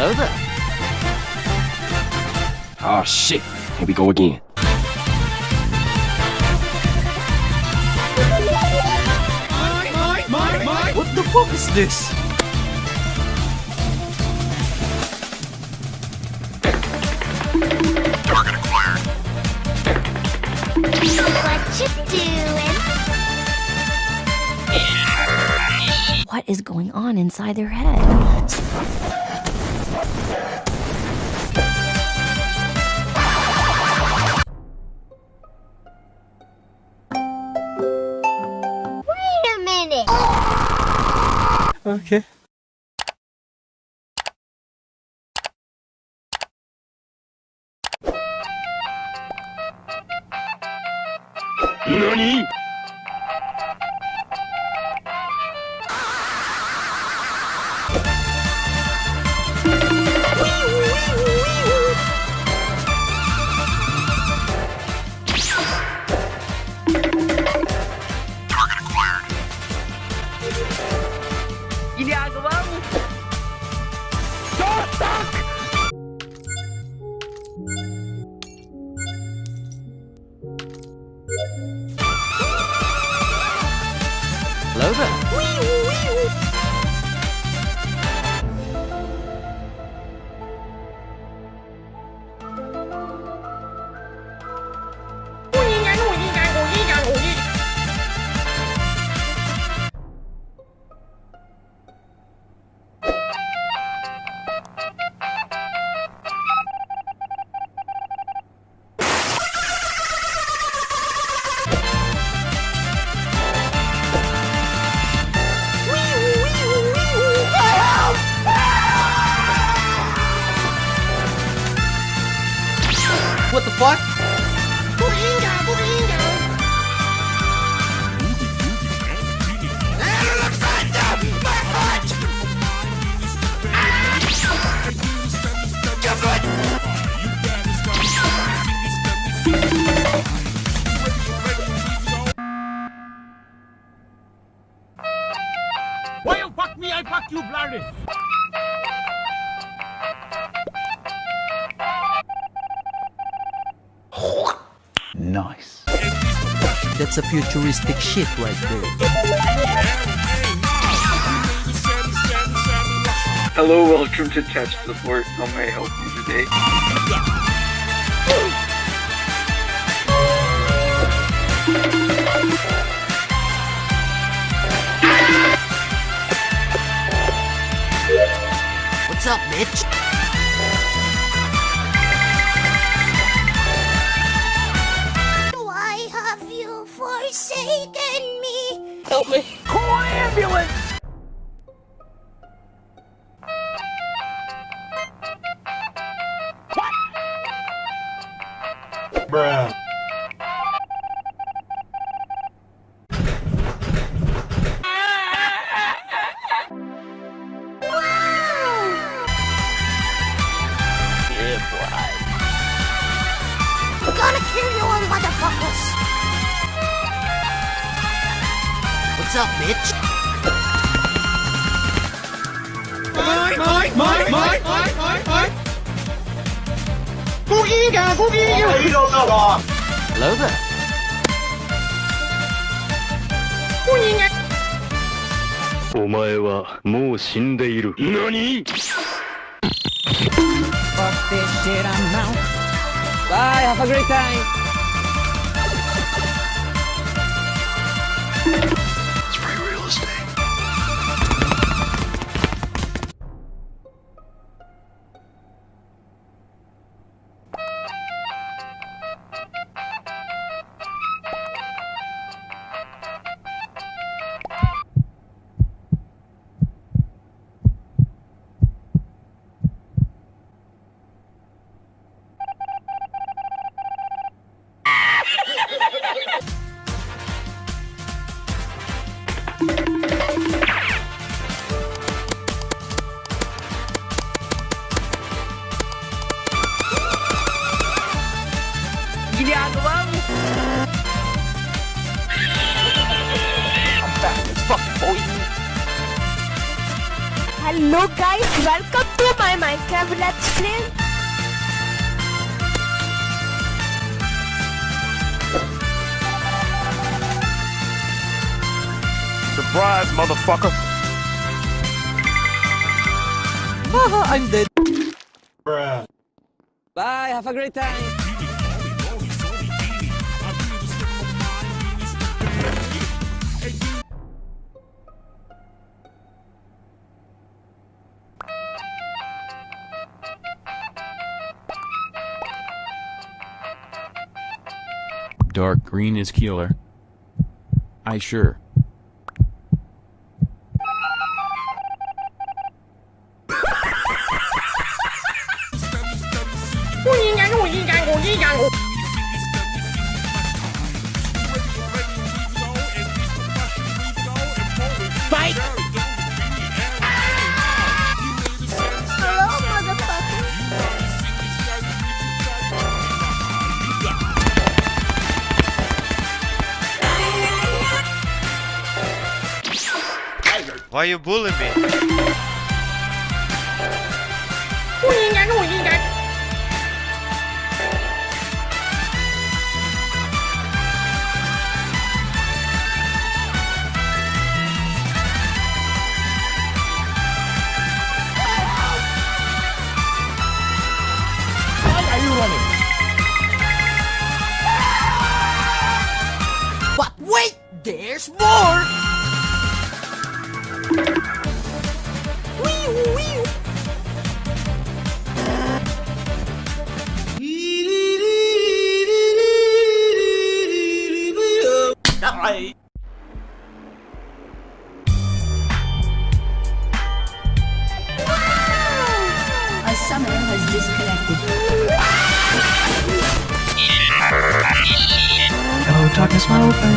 Hello there. Oh shit, here we go again. What the fuck is this? Target acquired. What you doing? What is going on inside their head? Wait a minute. Okay. NANI?! Target acquired. Ginagawa mo! Hello there. What the fuck? Why you fuck me, I fuck you, bloody! Nice. That's a futuristic shit right there. Hello, welcome to tech support. How may I help you today? What's up, bitch? Why have you forsaken me? Help me! Call an ambulance! Bruh. I'm gonna kill you all, motherfuckers! What's up, bitch? Hello there. NANI?! Fuck this shit, I'm out. Bye, have a great time. It's free real estate. Hello guys, welcome to my Minecraft Let's Play. Surprise, motherfucker. Haha, I'm dead. Bruh. Bye, have a great time. Dark green is killer. I sure. Hello, motherfucker. Why you bullying me? Why are you running? But wait, there's more. A summoner has disconnected. Oh, darkness will open.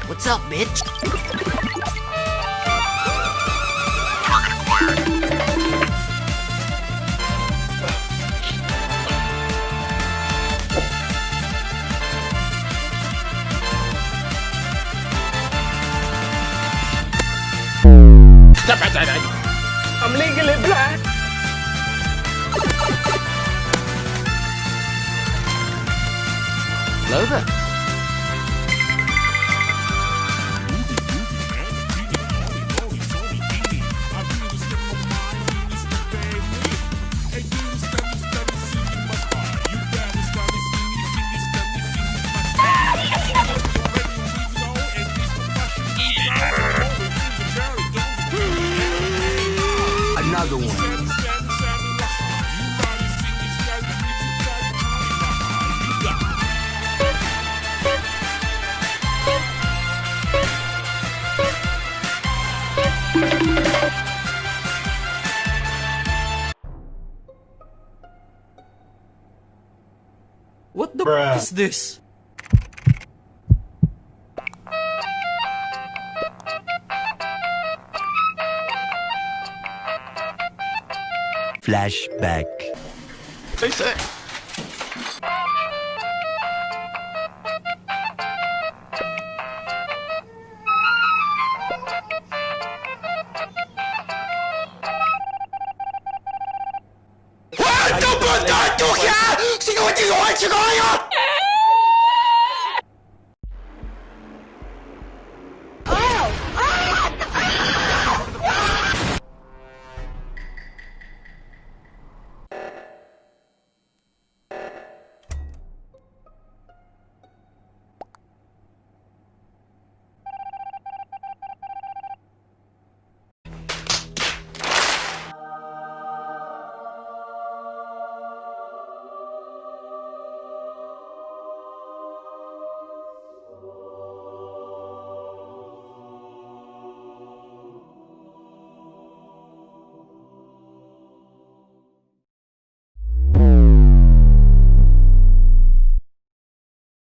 What's up, bitch? I'm legally black. Hello there. Another one. What the Bruh. f is this? Flashback. What the fuck?